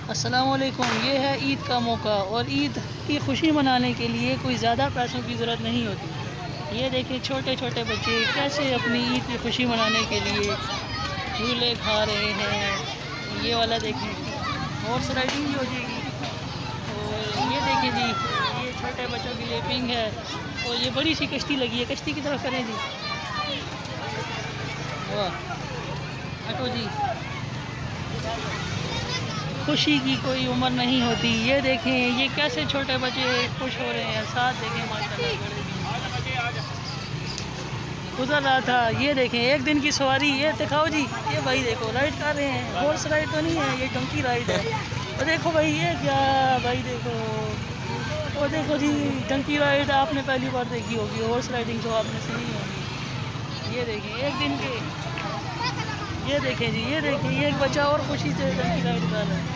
अस्सलाम वालेकुम। ये है ईद का मौका और ईद की खुशी मनाने के लिए कोई ज़्यादा पैसों की ज़रूरत नहीं होती। ये देखिए छोटे छोटे बच्चे कैसे अपनी ईद की खुशी मनाने के लिए झूले खा रहे हैं। ये वाला देखें, हॉर्स राइडिंग भी हो जाएगी। और ये देखें जी, ये छोटे बच्चों के लिए पिंग है और ये बड़ी सी कश्ती लगी है। कश्ती की तरफ करें जी। वाह, हटो जी। खुशी की कोई उम्र नहीं होती। ये देखें, ये कैसे छोटे बच्चे खुश हो रहे हैं। साथ देखें माशाल्लाह, बड़े भी गुजर रहा था। ये देखें एक दिन की सवारी, ये दिखाओ जी। ये भाई देखो राइड कर रहे हैं। हॉर्स राइड तो नहीं है, ये डंकी राइड है। और देखो भाई, ये क्या भाई देखो, वो देखो जी, डंकी राइड आपने पहली बार देखी होगी, हॉर्स राइडिंग तो आपने सुनी होगी। ये देखें एक दिन के, ये देखें जी, ये देखें, ये एक बच्चा और खुशी से डंकी राइड कर रहा है।